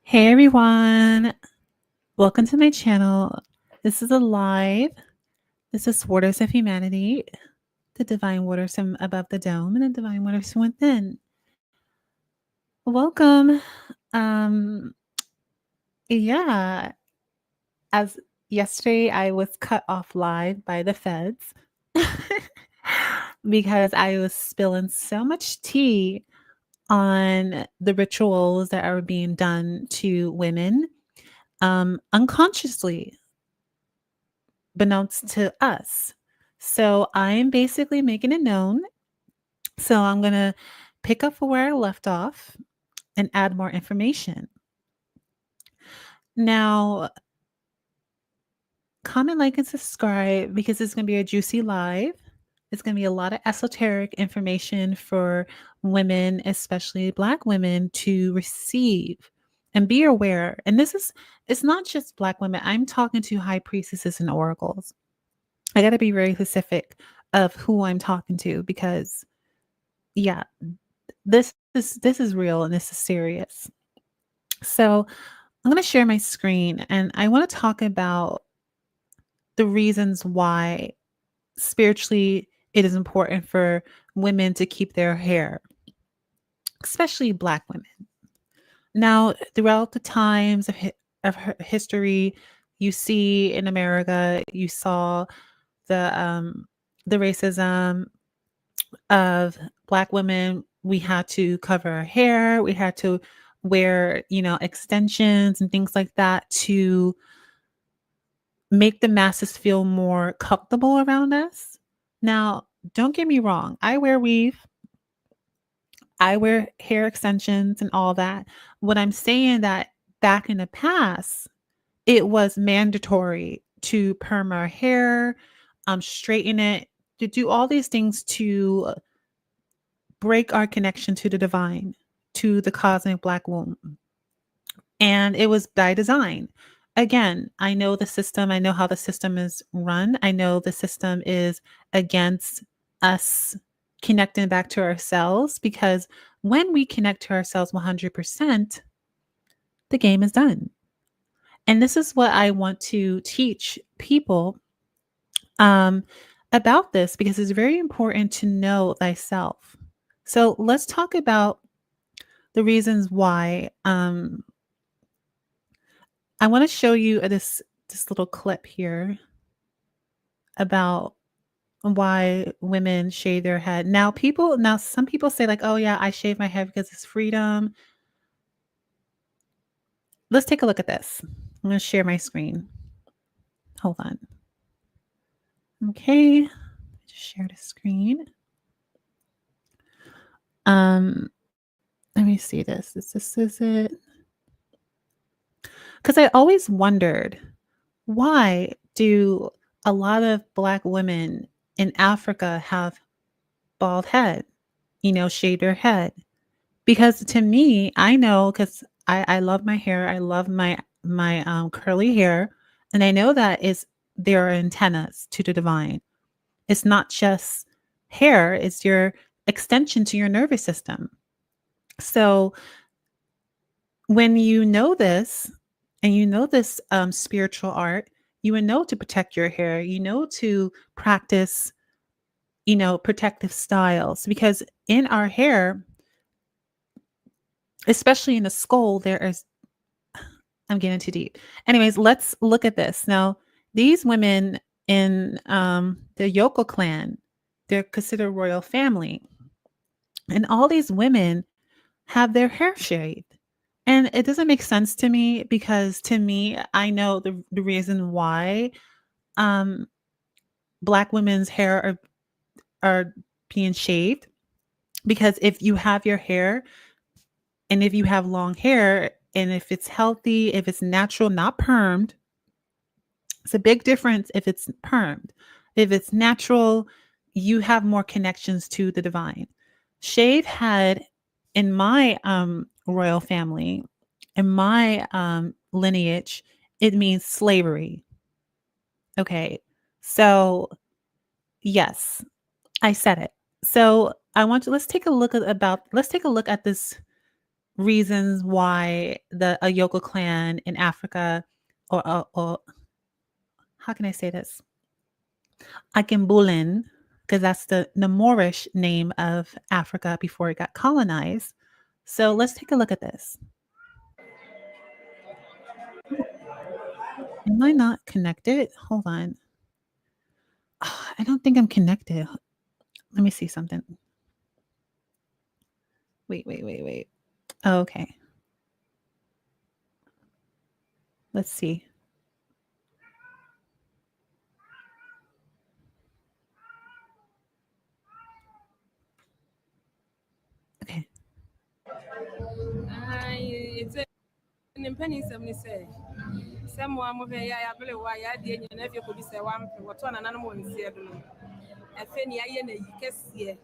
Hey everyone, welcome to my channel. This is a live. This is Waters of Humanity, the divine waters from above the dome and the divine waters from within. Welcome. Um, yeah, as yesterday I was cut off live by the feds because I was spilling so much tea on the rituals that are being done to women unconsciously beknownst to us. So I'm basically making it known. So I'm going to pick up where I left off and add more information. Now, comment, like, and subscribe because it's going to be a juicy live. It's going to be a lot of esoteric information for women, especially Black women, to receive and be aware. And it's not just Black women. I'm talking to high priestesses and oracles. I got to be very specific of who I'm talking to because yeah, this is real and this is serious. So, I'm going to share my screen and I want to talk about the reasons why spiritually it is important for women to keep their hair, especially Black women. Now, throughout the times of history, you see in America, you saw the racism of Black women. We had to cover our hair, we had to wear, extensions and things like that to make the masses feel more comfortable around us. Now, don't get me wrong, I wear weave, I wear hair extensions and all that. What I'm saying that back in the past, it was mandatory to perm our hair, straighten it, to do all these things to break our connection to the divine, to the cosmic Black womb. And it was by design. Again, I know the system, I know how the system is run. I know the system is against us connecting back to ourselves because when we connect to ourselves 100%, the game is done. And this is what I want to teach people um, about this because it's very important to know thyself. So let's talk about the reasons why. I want to show you this little clip here about why women shave their head. Now some people say like, "Oh yeah, I shave my head because it's freedom." Let's take a look at this. I'm going to share my screen. Hold on. Okay. Just share the screen. Let me see this. Is it? Cuz I always wondered, why do a lot of Black women in Africa have bald head? Shave their head. Because to me, I know because I love my hair. I love my curly hair. And I know that is there are antennas to the divine. It's not just hair, it's your extension to your nervous system. So when you know this and you know this spiritual art, you would know to protect your hair, to practice, protective styles because in our hair, especially in the skull, there is I'm getting too deep. Anyways, let's look at this. Now, these women in the Yoko clan, they're considered royal family. And all these women have their hair shaved. And it doesn't make sense to me because to me, I know the reason why um, Black women's hair are being shaved. Because if you have your hair and if you have long hair and if it's healthy, if it's natural, not permed, it's a big difference if it's permed. If it's natural, you have more connections to the divine. Shave head in my royal family, in my lineage, it means slavery. Okay. So, yes, I said it. So, let's take a look at this reasons why the Ayoka clan in Africa, or how can I say this? Akimbulen, because that's the Moorish name of Africa before it got colonized. So let's take a look at this. Am I not connected? Hold on. I don't think I'm connected. Let me see something. Wait. Oh, okay. Let's see. Okay. It's an impending somebody say. Someone of a yabble why I did you never could be say one what one an animal in Seattle. A penny I in a yes, yeah,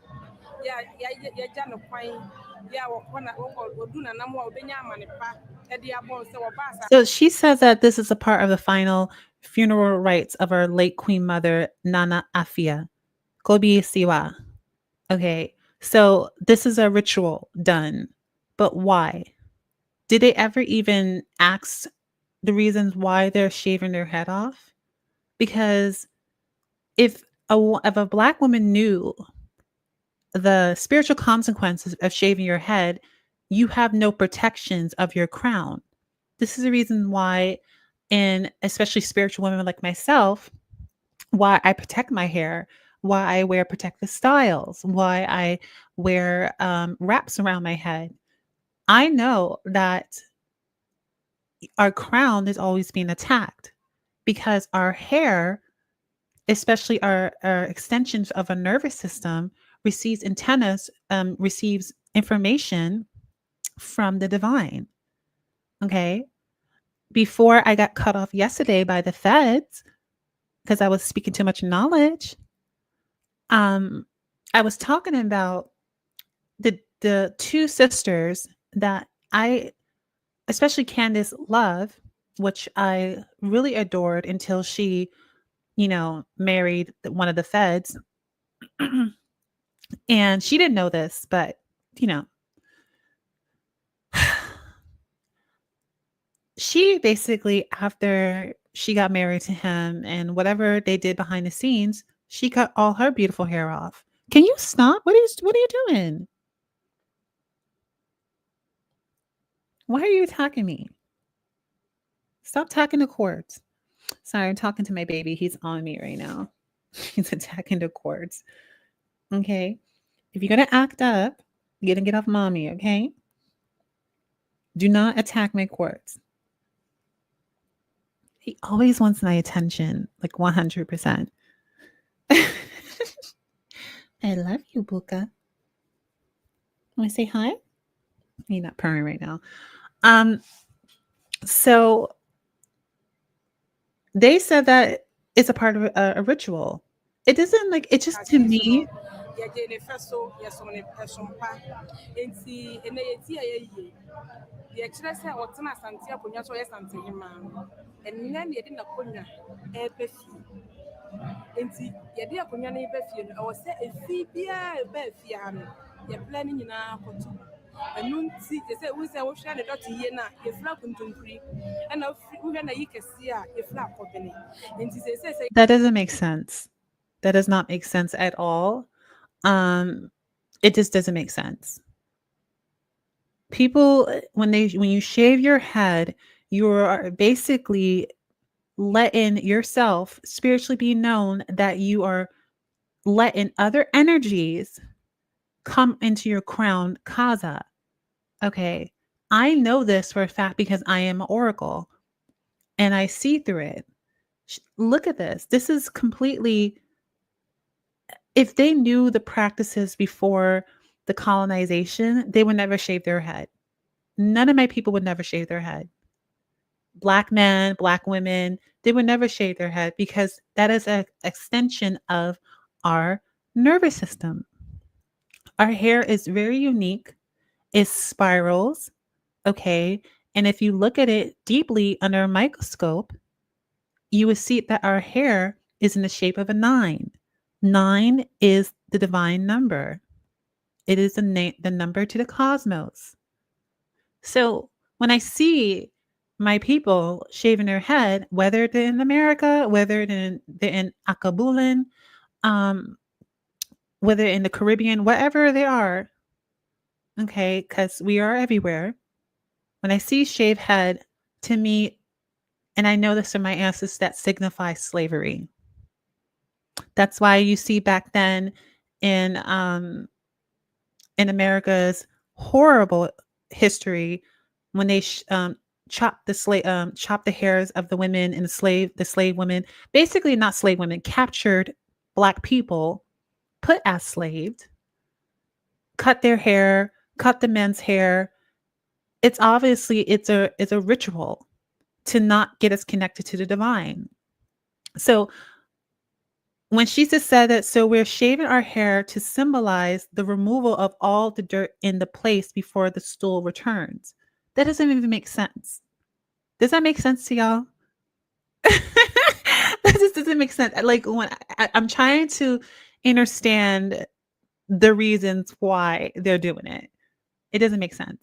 Jan Pine, yeah, or do a number of Benyaman, Eddie Abon, so Bassa. So she says that this is a part of the final funeral rites of our late Queen Mother, Nana Afia. Kobi Siwa. Okay. So this is a ritual done. But why? Did they ever even ask the reasons why they're shaving their head off? Because if a black woman knew the spiritual consequences of shaving your head, you have no protections of your crown. This is the reason why, in especially spiritual women like myself, why I protect my hair, why I wear protective styles, why I wear wraps around my head. I know that our crown is always being attacked because our hair, especially our extensions of a nervous system, receives antennas, receives information from the divine. Okay. Before I got cut off yesterday by the feds because I was speaking too much knowledge, um, I was talking about the two sisters that I, especially Candace Love, which I really adored until she, married one of the feds. And she didn't know this, but you know, she basically, after she got married to him and whatever they did behind the scenes, she cut all her beautiful hair off. Can you stop? What are you doing? Why are you attacking me? Stop attacking the cords. Sorry, I'm talking to my baby. He's on me right now. He's attacking the cords. Okay. If you're gonna act up, you're gonna get off mommy, okay? Do not attack my cords. He always wants my attention, like 100%. I love you, Buka. Want to say hi? He's not purring right now. Um, so they said that it's a part of a ritual. It doesn't like it just to me. Yeah, Jenny Fesso, yes, on a person pack, and see, and they see a year. The express what's not Santia Punya, so yes, and then you didn't appoint a befi. Nti yɛde akonnwa no ba fie no ɛwɔ sɛ efi biara ɛba fie ha no yɛpla no nyinaa kɔto ɛno nti te sɛ wohu sɛ wohwɛ ne dɔte yie no a yɛfira kontompiri ɛna wohwɛ na yi kɛseɛ a yɛfira akɔbene nti sɛ That doesn't make sense. That does not make sense at all. It just doesn't make sense. People, when you shave your head, you are basically letting yourself spiritually be known that you are letting other energies come into your crown kaza. Okay. I know this for a fact because I am an oracle and I see through it. Look at this. This is completely, if they knew the practices before the colonization, they would never shave their head. None of my people would never shave their head. Black men, black women, they would never shave their head because that is an extension of our nervous system. Our hair is very unique. It spirals, okay? And if you look at it deeply under a microscope, you will see that our hair is in the shape of a 9. 9 is the divine number. It is the number to the cosmos. So when I see my people shaving their head, whether they're in America, whether they're in Akabulan, um, whether in the Caribbean, wherever they are, okay, because we are everywhere. When I see shaved head, to me, and I know this from my ancestors, that signifies slavery. That's why you see back then in in America's horrible history when they chopped the hairs of the women and the slave women, basically not slave women, captured black people, put as slaves, cut their hair, cut the men's hair. It's obviously it's a ritual to not get us connected to the divine. So when she just said that, so we're shaving our hair to symbolize the removal of all the dirt in the place before the stool returns. That doesn't even make sense. Does that make sense to y'all? That just doesn't make sense. Like when I'm trying to understand the reasons why they're doing it. It doesn't make sense.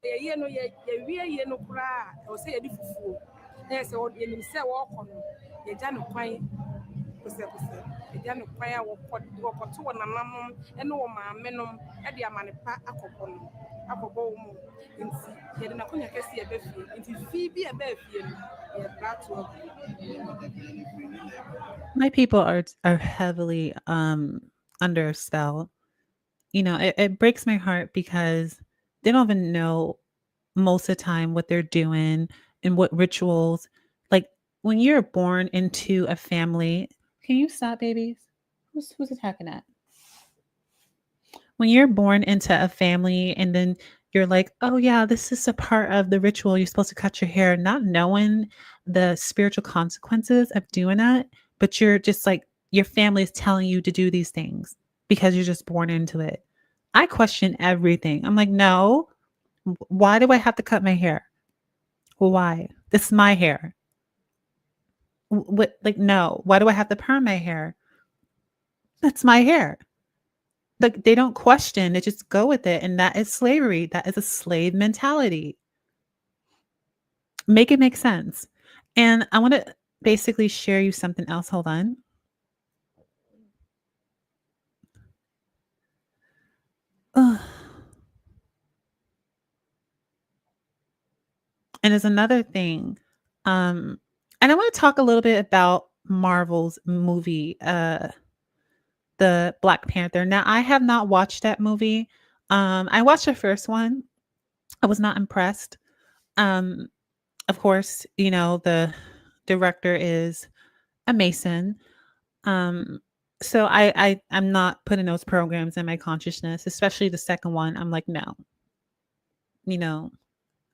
yɛyie no yɛwie yie no koraa a ɛwɔ sɛ yɛde fufuo na yɛ sɛ yɛnim sɛ wɔrekɔ no yɛgya no kwan kosɛkosɛ yɛgya no kwan a wɔkɔto wɔ nananom ne wɔ maamenom de amane pa akɔbɔ no akɔbɔ wɔ mu nti yɛde n'akonnwa kɛse yɛbɛ fie nti fii bi yɛbɛɛ fie no yɛbra to My people are heavily under a spell. It breaks my heart because they don't even know most of the time what they're doing and what rituals. Like when you're born into a family, can you stop, babies? Who's attacking that? When you're born into a family and then you're like, oh yeah, this is a part of the ritual. You're supposed to cut your hair, not knowing the spiritual consequences of doing that, but you're just like your family is telling you to do these things because you're just born into it. I question everything. I'm like, no, why do I have to cut my hair? Why? This is my hair. What? Like, no. Why do I have to perm my hair? That's my hair. Like, they don't question. They just go with it, and that is slavery. That is a slave mentality. Make it make sense. And I want to basically share you something else. Hold on. Ugh. And there's another thing. And I want to talk a little bit about Marvel's movie, the Black Panther. Now, I have not watched that movie. I watched the first one. I was not impressed. Um, of course, the director is a Mason. Um, so I'm not putting those programs in my consciousness, especially the second one. I'm like, no, you know,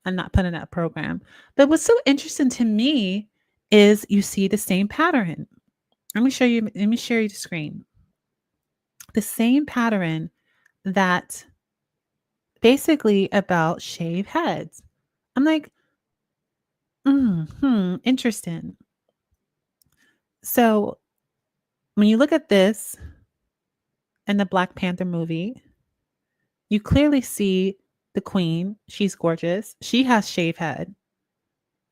I'm not putting that program. But what's so interesting to me is you see the same pattern. Let me share you the screen. The same pattern that basically about shaved heads. I'm like, interesting. So when you look at this in the Black Panther movie, you clearly see the queen. She's gorgeous. She has shaved head,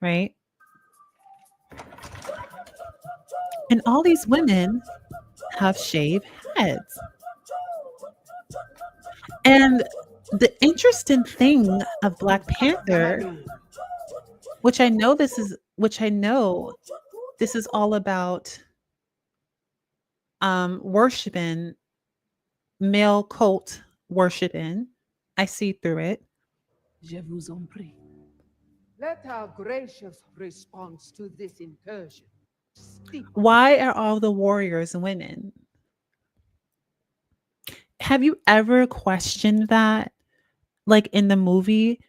right? And all these women have shaved heads. And the interesting thing of Black Panther, which I know this is all about worshiping male cult worshiping. I see through it. Je vous en prie. Let our gracious response to this incursion speak. Why are all the warriors women? Have you ever questioned that? Like in the movie,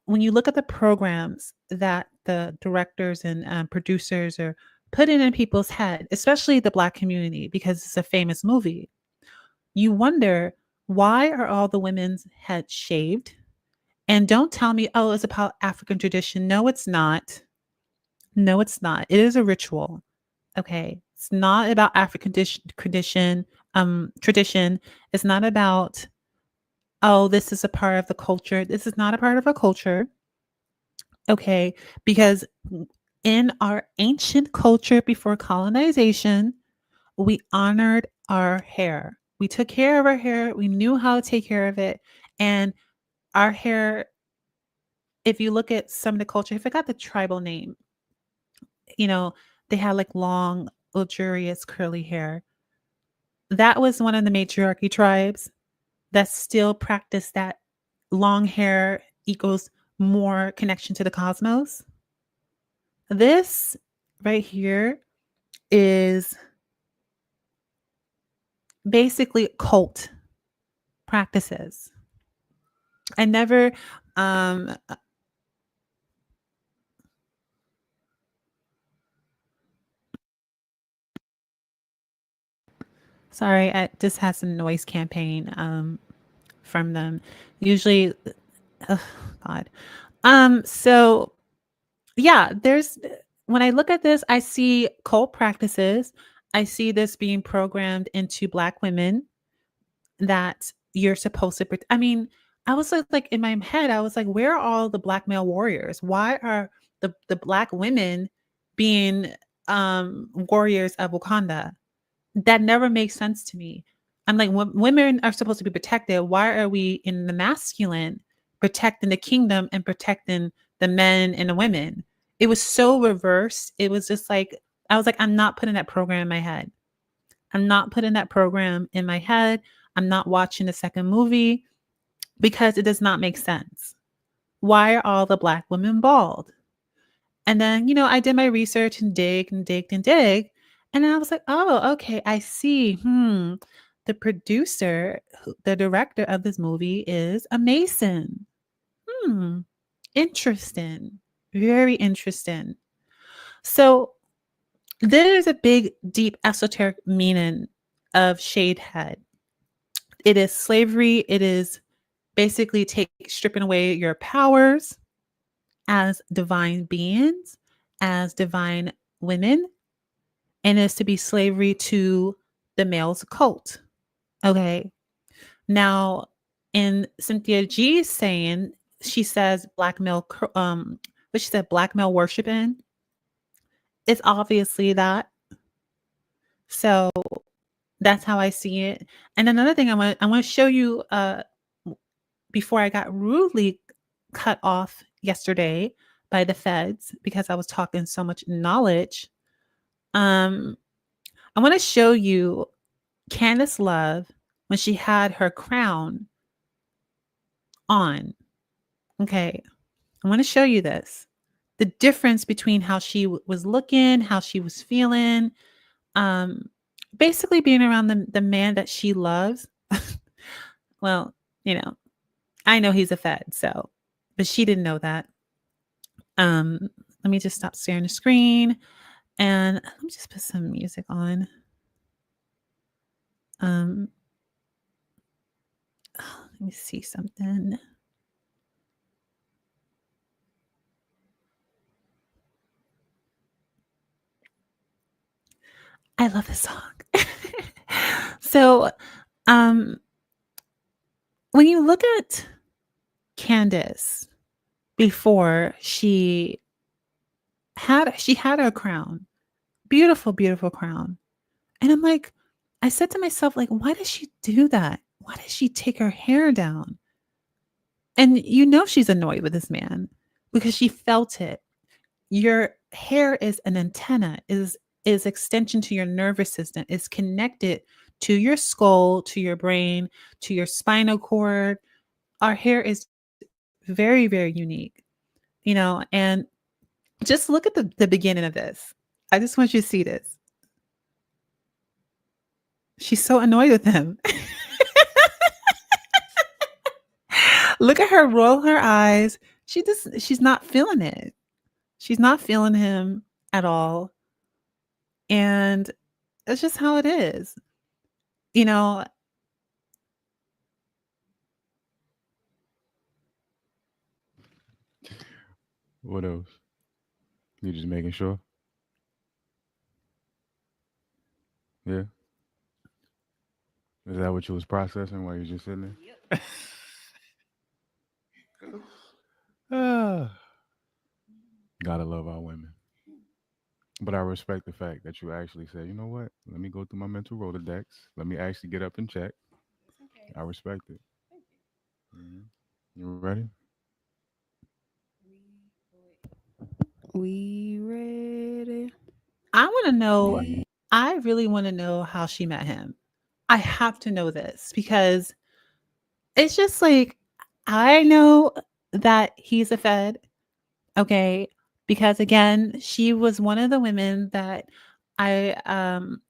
when you look at the programs that the directors and producers are putting in people's head, especially the Black community, because it's a famous movie, you wonder, why are all the women's heads shaved? And don't tell me, oh, it's about African tradition. No, it's not. No, it's not. It is a ritual. Okay. It's not about African tradition. Tradition. It's not about oh, this is a part of the culture. This is not a part of a culture. Okay. Because in our ancient culture before colonization, we honored our hair. We took care of our hair. We knew how to take care of it. And our hair, if you look at some of the culture, I forgot the tribal name, you know, they had like long, luxurious, curly hair. That was one of the matriarchy tribes that still practiced that long hair equals more connection to the cosmos. This right here is basically cult practices. I never sorry, I just had some noise campaign from them. Usually oh god. So yeah, there's when I look at this, I see cult practices. I see this being programmed into black women that you're supposed to I mean, I was like in my head, I was like, where are all the black male warriors? Why are the black women being warriors of Wakanda? That never makes sense to me. I'm like, when women are supposed to be protected, why are we in the masculine protecting the kingdom and protecting the men and the women? It was so reversed. It was just like, I was like, I'm not putting that program in my head. I'm not putting that program in my head. I'm not watching the second movie because it does not make sense. Why are all the black women bald? And then, I did my research and dig and digged and dig. And then I was like, oh, okay, I see. The producer, the director of this movie is a Mason. Hmm. Interesting. Very interesting. So there's a big, deep, esoteric meaning of shade head. It is slavery. It is basically stripping away your powers as divine beings, as divine women, and is to be slavery to the male's cult. Okay. Now, in Cynthia G's saying, she says what she said, black male worshiping. It's obviously that. So that's how I see it. And another thing I want to show you before I got rudely cut off yesterday by the feds because I was talking so much knowledge. Um, I want to show you Candace Love when she had her crown on. Okay, I want to show you this. The difference between how she was looking, how she was feeling, um, basically being around the man that she loves. Well, you know, I know he's a Fed, so, but she didn't know that. Um, Let me just stop staring at the screen and let me just put some music on. Um, let me see something. I love this song. So, um, when you look at Candace before she had her crown, beautiful, beautiful crown, and I'm like, I said to myself, like, why does she do that? Why does she take her hair down? And she's annoyed with this man because she felt it. Your hair is an antenna, is extension to your nervous system, is connected to your skull, to your brain, to your spinal cord. Our hair is very, very unique, and just look at the beginning of this. I just want you to see this. She's so annoyed with him. Look at her roll her eyes. She's not feeling it. She's not feeling him at all. And that's just how it is. You know, What else? You just making sure? Yeah. Is that what you was processing while you just sitting there? Ah, gotta love our women. But I respect the fact that you actually said, you know what? Let me go through my mental Rolodex. Let me actually get up and check. Okay. I respect it. Thank you. You ready? We ready. I want to know, I really want to know how she met him. I have to know this because it's just like, I know that he's a Fed. Okay. Because again, she was one of the women that I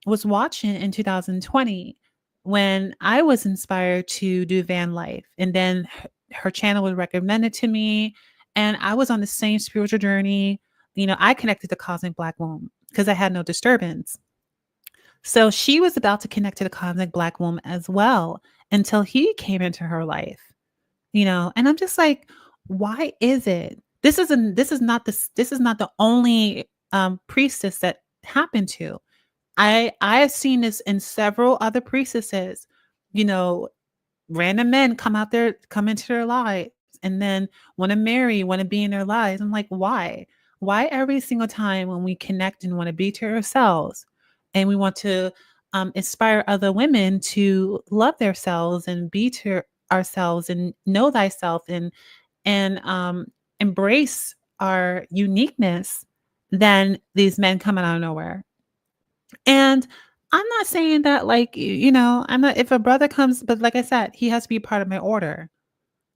was watching in 2020 when I was inspired to do van life. And then her channel was recommended to me. And I was on the same spiritual journey. You know, I connected to Cosmic Black Womb because I had no disturbance. So she was about to connect to the Cosmic Black Womb as well until he came into her life, you know, and I'm just like, why is it? This is not the only priestess that happened to. I have seen this in several other priestesses, you know, random men come out there, come into their lives, and then want to marry, want to be in their lives. I'm like, why? Why every single time when we connect and want to be to ourselves and we want to inspire other women to love themselves and be to ourselves and know thyself and embrace our uniqueness, then these men coming out of nowhere. And I'm not saying that like you know, I'm not if a brother comes, but like I said, he has to be part of my order.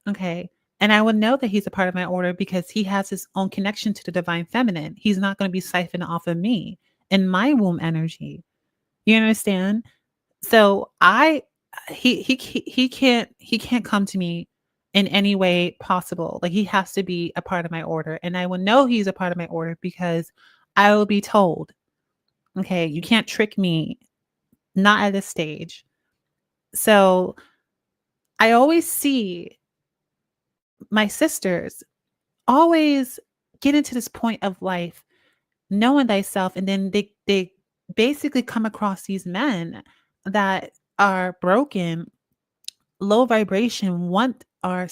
Okay. And I would know that he's a part of my order because he has his own connection to the divine feminine. He's not going to be siphoned off of me and my womb energy. You understand? So I he can't come to me in any way possible. Like he has to be a part of my order. And I will know he's a part of my order because I will be told, okay, you can't trick me, not at this stage. So I always see my sisters always get into this point of life knowing thyself, and then they basically come across these men that are broken, low vibration, want our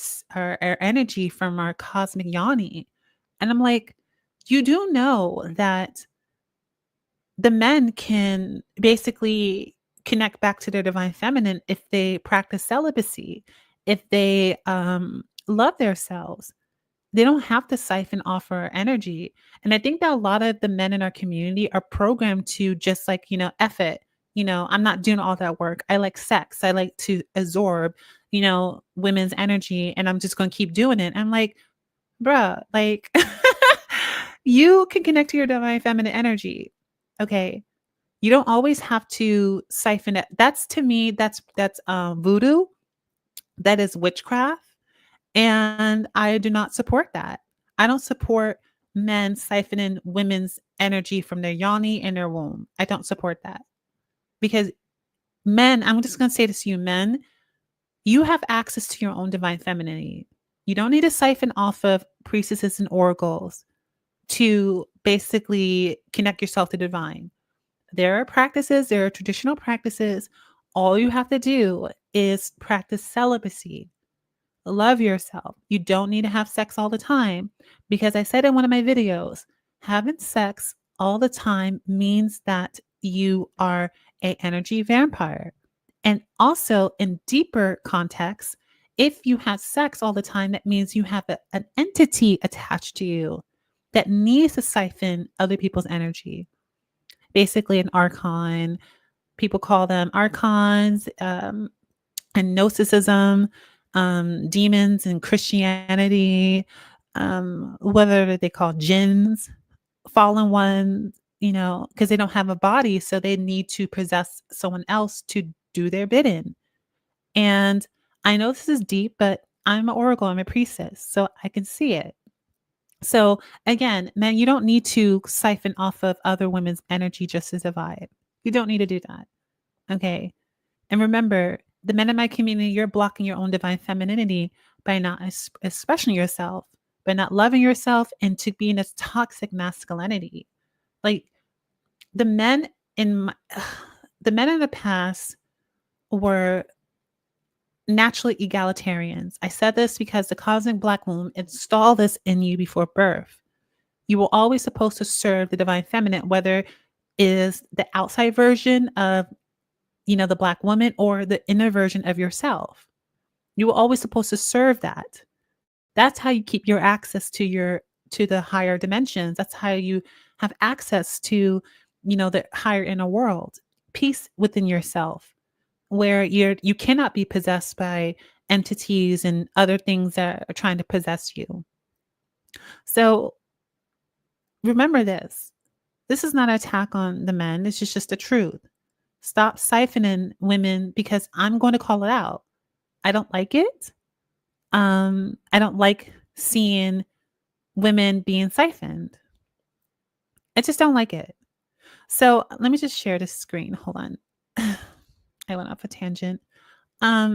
energy from our cosmic yoni. And I'm like, you do know that the men can basically connect back to their divine feminine if they practice celibacy, if they love themselves. They don't have to siphon off our energy. And I think that a lot of the men in our community are programmed to just like, you know, F it. You know, I'm not doing all that work. I like sex. I like to absorb, you know, women's energy and I'm just going to keep doing it. I'm like, bruh, like you can connect to your divine feminine energy. Okay. You don't always have to siphon it. That's to me, that's voodoo. That is witchcraft. And I do not support that. I don't support men siphoning women's energy from their yoni and their womb. I don't support that because men, I'm just going to say this to you, men, you have access to your own divine femininity. You don't need to siphon off of priestesses and oracles to basically connect yourself to divine. There are practices, there are traditional practices. All you have to do is practice celibacy. Love yourself. You don't need to have sex all the time because I said in one of my videos, having sex all the time means that you are a energy vampire. And also in deeper context, if you have sex all the time, that means you have an entity attached to you that needs to siphon other people's energy. Basically, an archon. People call them archons. And Gnosticism, demons and Christianity, whether they call jinns, fallen ones, you know, because they don't have a body, so they need to possess someone else to do their bidding. And I know this is deep, but I'm an oracle, I'm a priestess, so I can see it. So again, man, you don't need to siphon off of other women's energy just as a vibe. You don't need to do that. Okay. And remember, the men in my community, you're blocking your own divine femininity by not expressing yourself, by not loving yourself, and to being this toxic masculinity. Like the men in my, the men in the past were naturally egalitarians. I said this because the cosmic black womb installed this in you before birth. You were always supposed to serve the divine feminine, whether is the outside version of, the black woman or the inner version of yourself. You were always supposed to serve that. That's how you keep your access to the higher dimensions. That's how you have access to, the higher inner world. Peace within yourself, where you cannot be possessed by entities and other things that are trying to possess you. So remember this. This is not an attack on the men. It's just the truth. Stop siphoning women because I'm going to call it out. I don't like it. I don't like seeing women being siphoned. I just don't like it. So let me just share this screen. Hold on. I went off a tangent. Let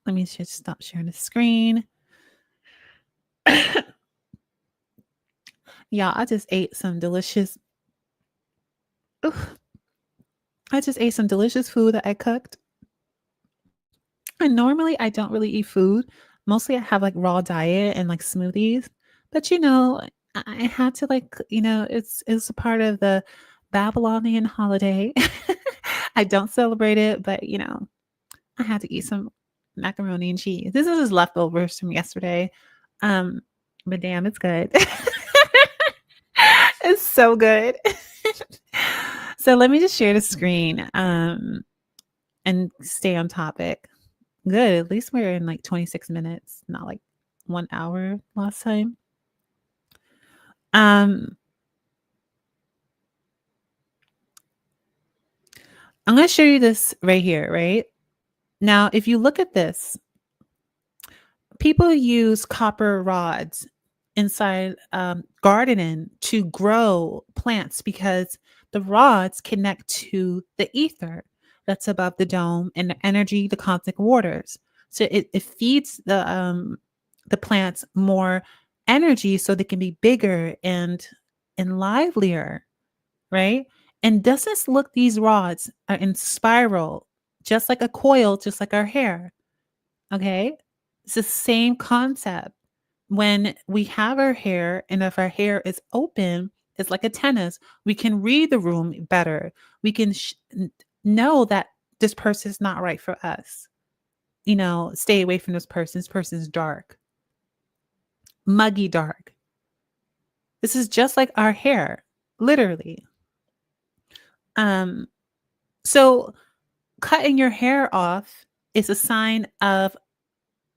me just stop sharing the screen. Yeah, I just ate some delicious. I just ate some delicious food that I cooked. And normally I don't really eat food. Mostly I have like raw diet and like smoothies. But I had to like, it's a part of the Babylonian holiday. I don't celebrate it, but I had to eat some macaroni and cheese. This is just leftovers from yesterday. But damn, it's good. It's so good. So let me just share the screen and stay on topic. Good. At least we're in like 26 minutes, not like 1 hour last time. I'm going to show you this right here, right? Now, if you look at this, people use copper rods inside gardening to grow plants because the rods connect to the ether that's above the dome and the energy, the cosmic waters. So it feeds the plants more energy so they can be bigger and livelier, right? And does this look, these rods are in spiral, just like a coil, just like our hair. Okay. It's the same concept. When we have our hair, and if our hair is open, it's like a tennis. We can read the room better. We can know that this person is not right for us. Stay away from this person. This person's dark, muggy dark. This is just like our hair, literally. So cutting your hair off is a sign of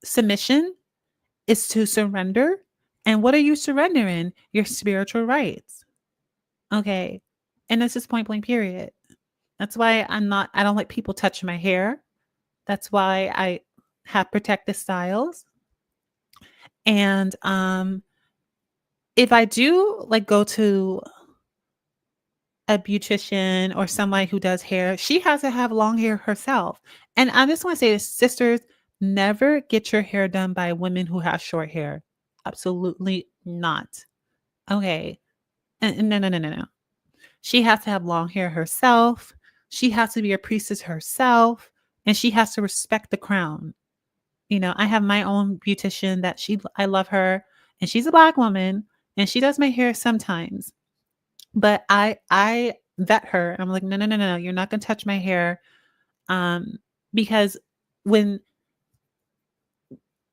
submission, is to surrender. And what are you surrendering? Your spiritual rights. Okay. And this is point blank, period. That's why I don't like people touching my hair. That's why I have protective styles. And if I do like go to a beautician or somebody who does hair, she has to have long hair herself. And I just want to say this, sisters, never get your hair done by women who have short hair. Absolutely not. Okay. And no. She has to have long hair herself. She has to be a priestess herself. And she has to respect the crown. I have my own beautician that I love her. And she's a Black woman. And she does my hair sometimes. But I vet her. And I'm like, no. You're not going to touch my hair. Because when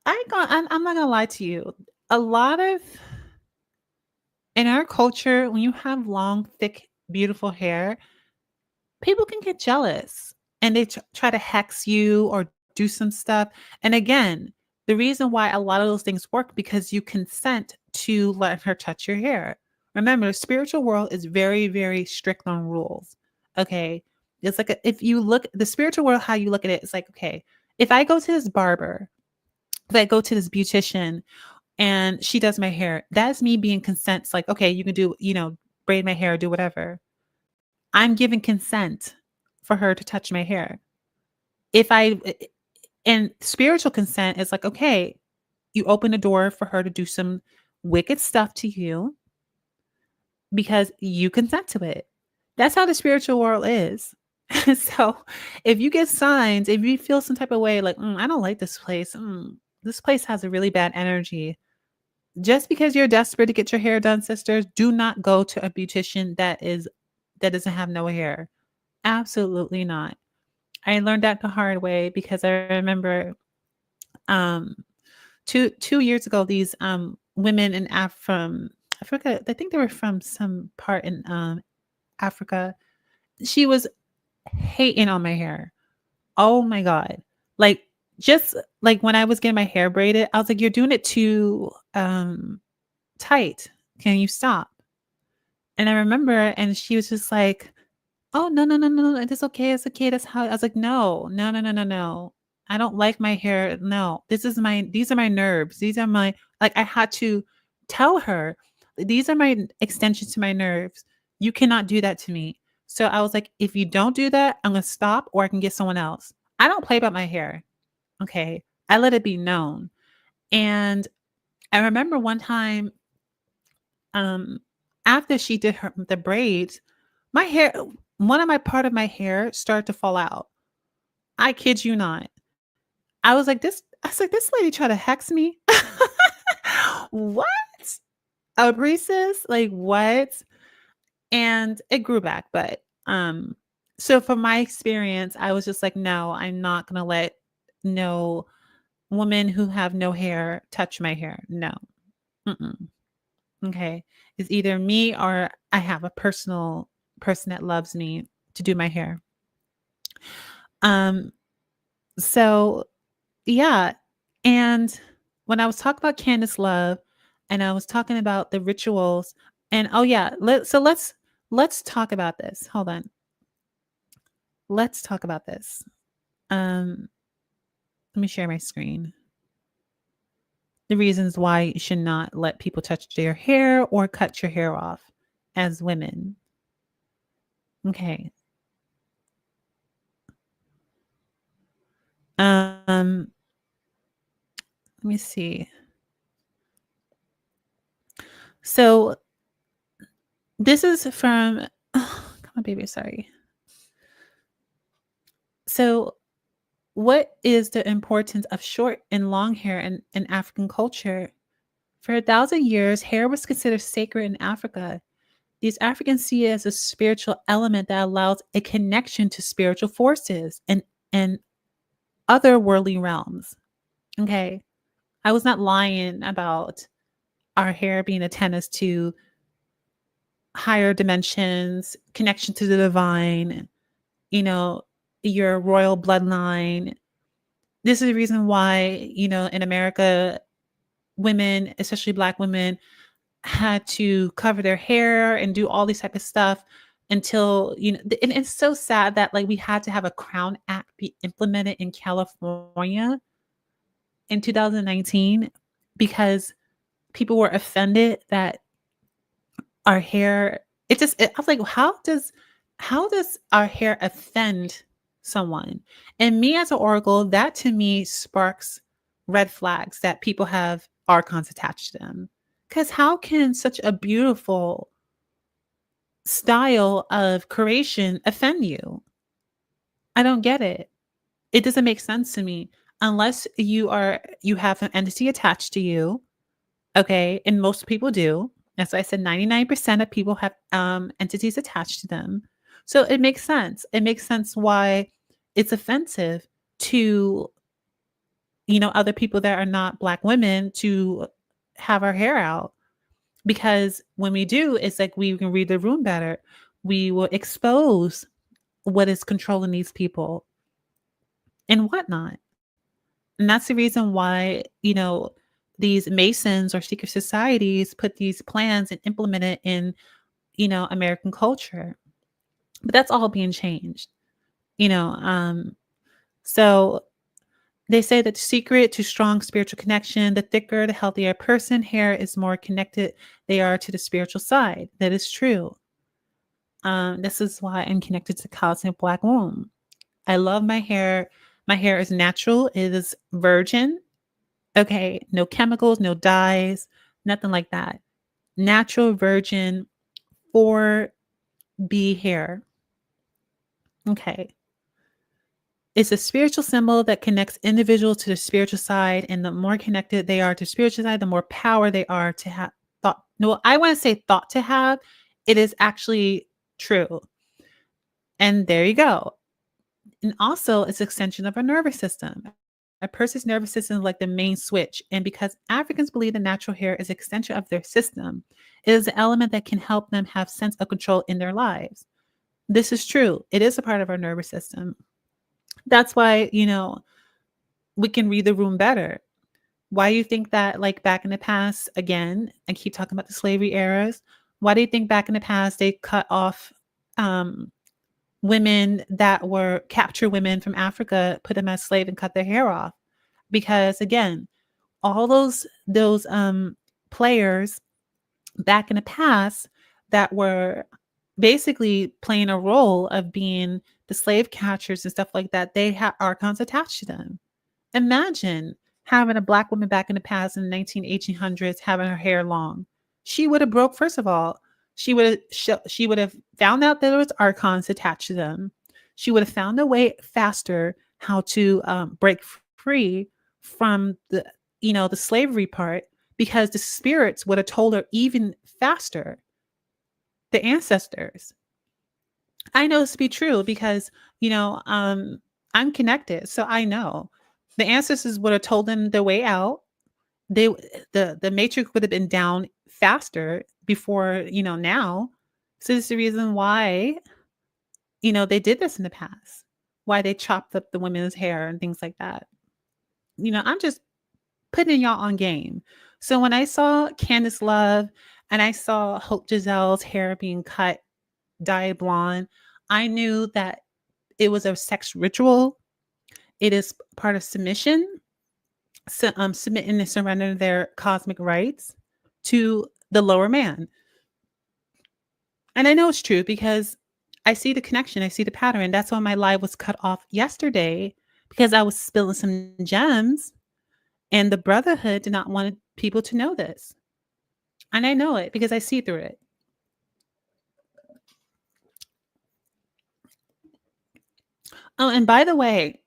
I'm not going to lie to you. A lot of, in our culture, when you have long, thick, beautiful hair, people can get jealous and they try to hex you or do some stuff. And again, the reason why a lot of those things work because you consent to let her touch your hair. Remember, the spiritual world is very, very strict on rules. Okay. It's like if you look the spiritual world, how you look at it, it's like, okay, if I go to this barber, if I go to this beautician and she does my hair, that's me being consent. It's like, okay, you can do, braid my hair, do whatever. I'm giving consent for her to touch my hair. And spiritual consent is like, okay, you open the door for her to do some wicked stuff to you because you consent to it. That's how the spiritual world is. So if you get signs, if you feel some type of way, like, I don't like this place. This place has a really bad energy. Just because you're desperate to get your hair done, sisters, do not go to a beautician that doesn't have no hair. Absolutely not. I learned that the hard way because I remember um two years ago these women from Africa, I think they were from some part in Africa. She was hating on my hair. Oh my god. Like just like when I was getting my hair braided, I was like, you're doing it too tight. Can you stop? And I remember and she was just like, "Oh, no, no, no, no, it's okay, it's okay, that's how." I was like, "No, no, no, no, no, no. I don't like my hair. No, these are my nerves. These are my," like, I had to tell her, "These are my extensions to my nerves. You cannot do that to me." So I was like, "If you don't do that, I'm gonna stop or I can get someone else." I don't play about my hair, okay? I let it be known. And I remember one time, um, after she did the braids, my hair one of my part of my hair started to fall out. I kid you not. I was like, "This lady tried to hex me?" What? A priestess? Like, what? And it grew back, but, so from my experience, I was just like, "No, I'm not gonna let no woman who have no hair touch my hair. No. Mm-mm." Okay? It's either me or I have a personal person that loves me to do my hair. Um, so yeah. And when I was talking about Candace Love and I was talking about the rituals and oh yeah, let's talk about this. Hold on. Let's talk about this. Um, let me share my screen. The reasons why you should not let people touch their hair or cut your hair off as women. Okay. Um, let me see. So this is from come on, baby, sorry. So what is the importance of short and long hair in African culture? For 1,000 years, hair was considered sacred in Africa. These Africans see it as a spiritual element that allows a connection to spiritual forces and other worldly realms. Okay. I was not lying about our hair being a tennis to higher dimensions, connection to the divine, you know, your royal bloodline. This is the reason why, in America, women, especially Black women, had to cover their hair and do all these type of stuff until, and it's so sad that like we had to have a Crown Act be implemented in California in 2019 because people were offended that our hair, I was like, how does our hair offend someone? And me as an oracle, that to me sparks red flags that people have archons attached to them. Because how can such a beautiful style of creation offend you? I don't get it. It doesn't make sense to me unless you have an entity attached to you. Okay, and most people do. As I said, 99% of people have entities attached to them. So it makes sense. It makes sense why it's offensive to, other people that are not Black women to have our hair out. Because when we do, it's like we can read the room better. We will expose what is controlling these people and whatnot. And that's the reason why, these Masons or secret societies put these plans and implement it in, American culture. But that's all being changed, you know. So they say that the secret to strong spiritual connection, the thicker, the healthier a person hair is more connected they are to the spiritual side. That is true. This is why I'm connected to Cosmic Black Womb. I love my hair. My hair is natural. It is virgin. Okay, no chemicals, no dyes, nothing like that. Natural virgin 4B hair. Okay. It's a spiritual symbol that connects individuals to the spiritual side. And the more connected they are to spiritual side, the more power they are to have thought. No, I want to say thought to have. It is actually true. And there you go. And also, it's an extension of our nervous system. A person's nervous system is like the main switch. And because Africans believe the natural hair is an extension of their system, it is an element that can help them have sense of control in their lives. This is true. It is a part of our nervous system. That's why, we can read the room better. Why do you think that, like back in the past, again, I keep talking about the slavery eras, why do you think back in the past they cut off um, women that were capture women from Africa, put them as slave and cut their hair off? Because again, all those players back in the past that were basically playing a role of being the slave catchers and stuff like that, they had archons attached to them. Imagine having a black woman back in the past in the 1800s having her hair long. She would have broke, first of all, she would have found out that there was archons attached to them. She would have found a way faster how to break free from the slavery part, because the spirits would have told her even faster. The ancestors. I know this to be true because, I'm connected, so I know. The ancestors would have told them the way out. They the matrix would have been down faster before, now. So this is the reason why, they did this in the past. Why they chopped up the women's hair and things like that. I'm just putting y'all on game. So when I saw Candace Love and I saw Hope Giselle's hair being cut, dyed blonde, I knew that it was a sex ritual. It is part of submission, submitting and surrendering their cosmic rights to the lower man. And I know it's true because I see the connection, I see the pattern. That's why my live was cut off yesterday, because I was spilling some gems, and the brotherhood did not want people to know this. And I know it because I see through it. Oh, and by the way,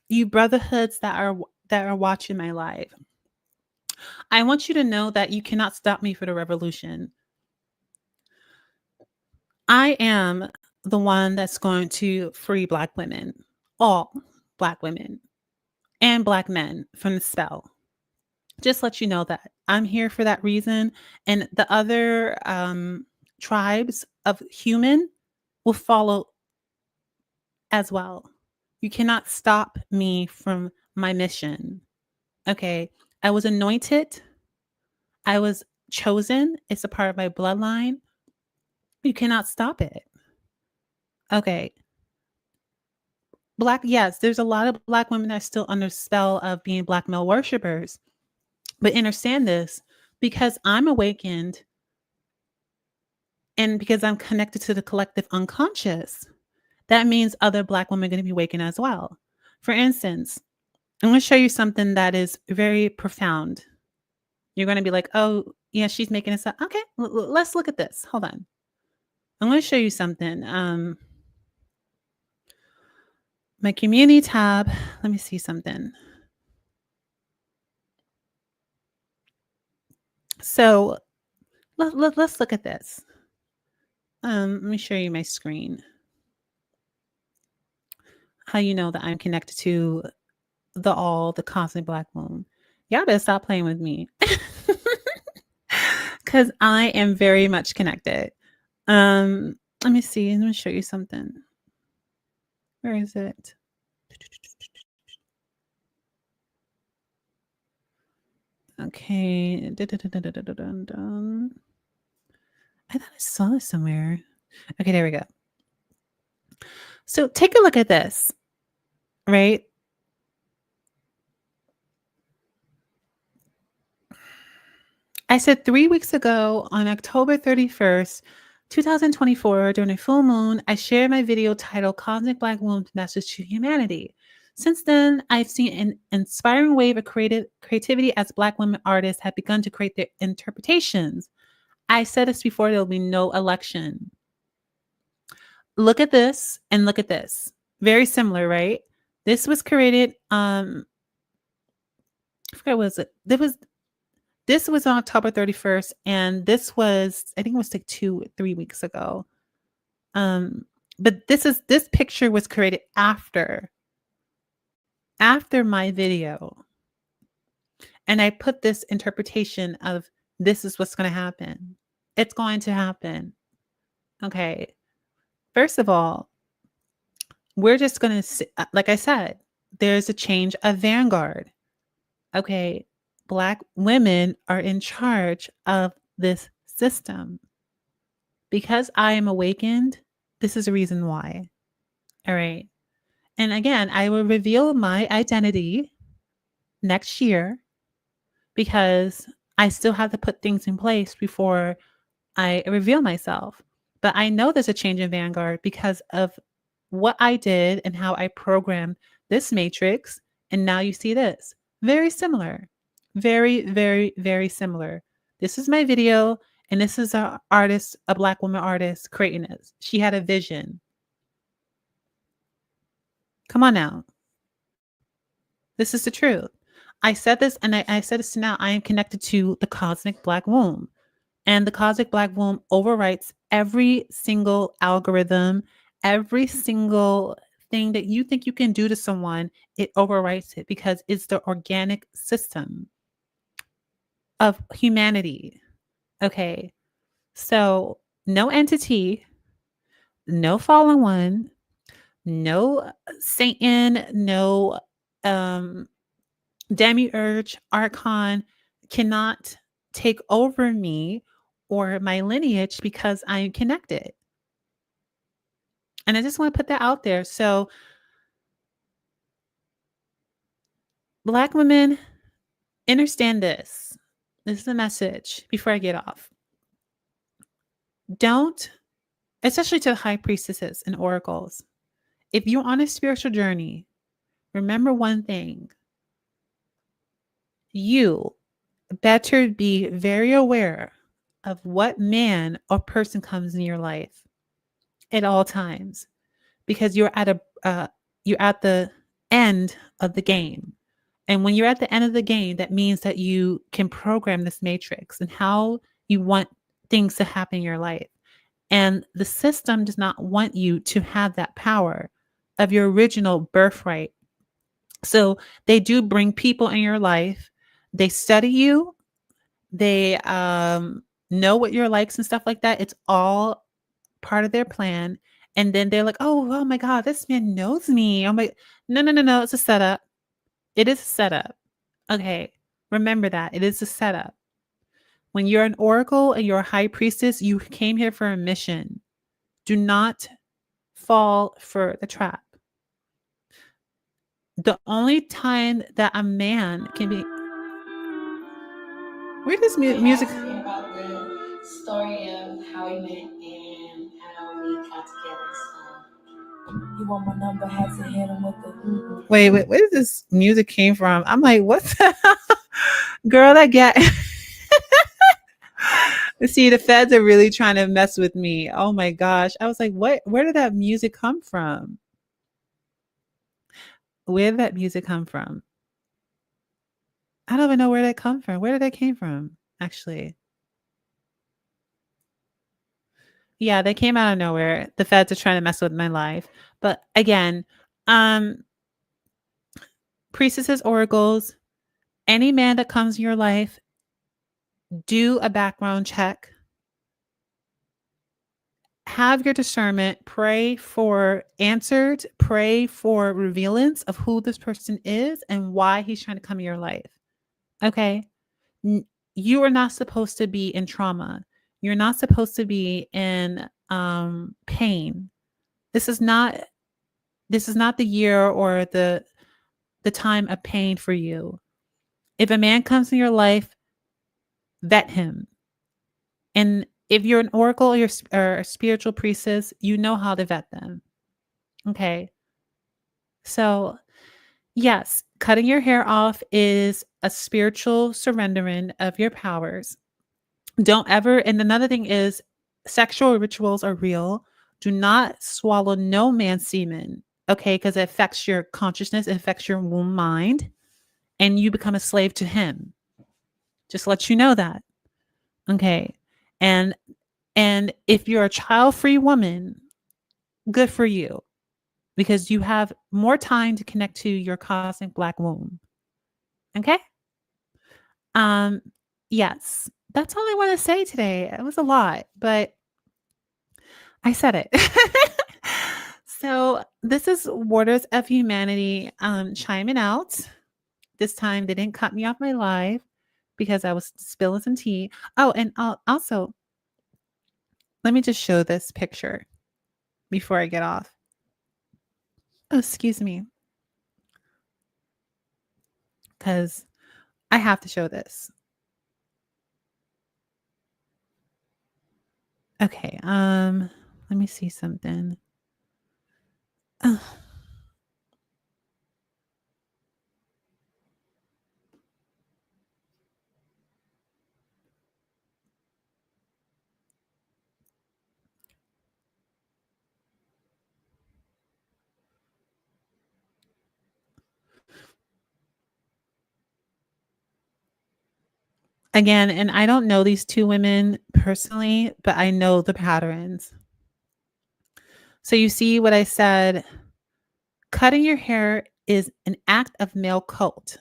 you brotherhoods that are watching my live, I want you to know that you cannot stop me for the revolution. I am the one that's going to free Black women, all Black women and Black men from the spell. Just let you know that I'm here for that reason. And the other tribes of human will follow as well. You cannot stop me from my mission. Okay. I was anointed. I was chosen. It's a part of my bloodline. You cannot stop it. Okay. Black, yes, there's a lot of Black women that are still under spell of being Black male worshipers. But understand this, because I'm awakened and because I'm connected to the collective unconscious, that means other Black women are going to be awakened as well. For instance, I'm going to show you something that is very profound. You're going to be like, oh, yeah, she's making this up. Okay, let's look at this. Hold on. I'm going to show you something. My community tab. Let me see something. So let's look at this. Let me show you my screen. How you know that I'm connected to the cosmic Black moon. Y'all better stop playing with me. Because I am very much connected. Let me see. Let me show you something. Where is it? Okay. I thought I saw it somewhere. Okay, there we go. So take a look at this, right? I said 3 weeks ago on October 31st, 2024, during a full moon, I shared my video titled Cosmic Black Woman's Message to Humanity. Since then, I've seen an inspiring wave of creativity as Black women artists have begun to create their interpretations. I said this before, there will be no election. look at this and look at this. Very similar, right? This was created I forgot what was it. This was on October 31st, and this was, I think it was like 2 3 weeks ago. Um, but this picture was created after my video. And I put this interpretation of this is what's going to happen. It's going to happen. Okay. First of all, we're just going to, like I said, there's a change of vanguard. Okay. Black women are in charge of this system. Because I am awakened, this is a reason why. All right. And again, I will reveal my identity next year because I still have to put things in place before I reveal myself. But I know there's a change in Vanguard because of what I did and how I programmed this matrix. And now you see this. Very similar. Very, very, very similar. This is my video, and this is a artist, a Black woman artist creating this. She had a vision. Come on now. This is the truth. I said this, and I said this now. I am connected to the cosmic Black womb. And the cosmic Black womb overwrites every single algorithm, every single thing that you think you can do to someone. It overwrites it because it's the organic system of humanity. Okay. So, no entity, no fallen one, no Satan, no um, demiurge, archon cannot take over me or my lineage because I'm connected. And I just want to put that out there. So, Black women, understand this. This is a message before I get off. Don't, especially to the high priestesses and oracles, if you're on a spiritual journey, remember one thing. You better be very aware of what man or person comes in your life at all times, because you're at the end of the game. And when you're at the end of the game, that means that you can program this matrix and how you want things to happen in your life. And the system does not want you to have that power of your original birthright. So they do bring people in your life. They study you. They know what your likes and stuff like that. It's all part of their plan. And then they're like, oh my God, this man knows me. Oh my, no. It's a setup. It is a setup. Okay. Remember that. It is a setup. When you're an oracle and you're a high priestess, you came here for a mission. Do not fall for the trap. The only time that a man can be. Where does music? About the story of how we met and how we got together. So you want my number? Had to hit him with the. Wait, where does this music came from? I'm like, what's that? Girl, that get. See, the feds are really trying to mess with me. Oh my gosh. I was like, what? Where did that music come from? Where did that music come from? I don't even know where that come from. Where did that came from, actually? Yeah, they came out of nowhere. The feds are trying to mess with my life. But again, priestesses, oracles, any man that comes in your life, do a background check. Have your discernment, pray for answered, pray for revealance of who this person is and why he's trying to come in your life. Okay? You are not supposed to be in trauma. You're not supposed to be in pain. This is not the year or the time of pain for you. If a man comes in your life, vet him. And if you're an oracle or a spiritual priestess, you know how to vet them. Okay. So, yes, cutting your hair off is a spiritual surrendering of your powers. Don't ever, and another thing is sexual rituals are real. Do not swallow no man's semen, okay? Because it affects your consciousness, it affects your womb mind, and you become a slave to him. Just let you know that, okay? And and if you're a child-free woman, good for you because you have more time to connect to your cosmic black womb. Okay? Um yes. That's all I want to say today. It was a lot, but I said it. So this is Waters of Humanity chiming out. This time they didn't cut me off my live because I was spilling some tea. Oh, and also, let me just show this picture before I get off. Oh, excuse me. Because I have to show this. Okay, let me see something. Ugh. Again, and I don't know these two women personally, but I know the patterns. So you see what I said, cutting your hair is an act of male cult.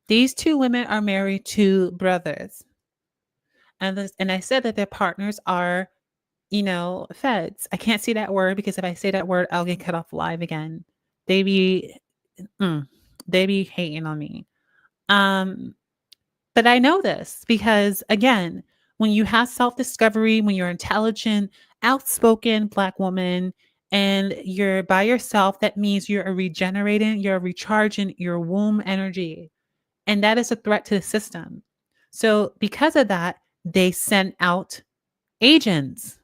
These two women are married to brothers. And I said that their partners are, feds. I can't say that word because if I say that word, I'll get cut off live again. They be mm, they be hating on me. Um, but I know this because again, when you have self-discovery, when you're intelligent, outspoken black woman, and you're by yourself, that means you're regenerating, you're recharging your womb energy. And that is a threat to the system. So because of that, they send out agents.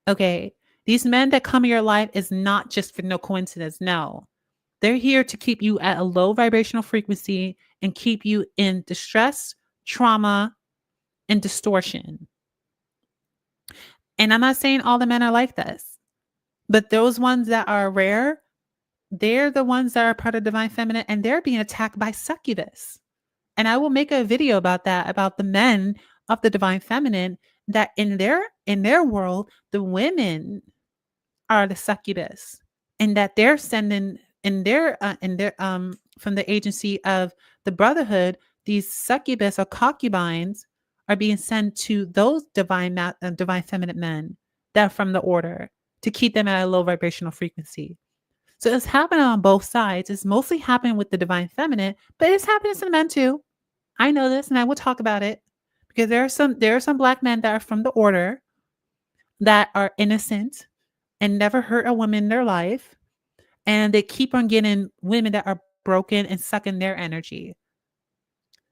Okay. These men that come in your life is not just for no coincidence. No. They're here to keep you at a low vibrational frequency and keep you in distress, trauma, and distortion. And I'm not saying all the men are like this, but those ones that are rare, they're the ones that are part of divine feminine and they're being attacked by succubus. And I will make a video about that, about the men of the divine feminine, that in their world, the women are the succubus, and that they're sending in their from the agency of the brotherhood, these succubus or concubines are being sent to those divine feminine men that are from the order to keep them at a low vibrational frequency. So it's happening on both sides. It's mostly happening with the divine feminine, but it's happening to the men too. I know this, and I will talk about it because there are some black men that are from the order that are innocent and never hurt a woman in their life, and they keep on getting women that are broken and sucking their energy.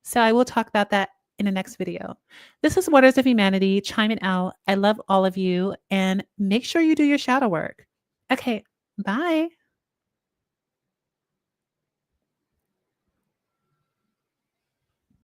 So I will talk about that in the next video. This is Waters of Humanity chiming out. I love all of you, and make sure you do your shadow work. Okay, bye.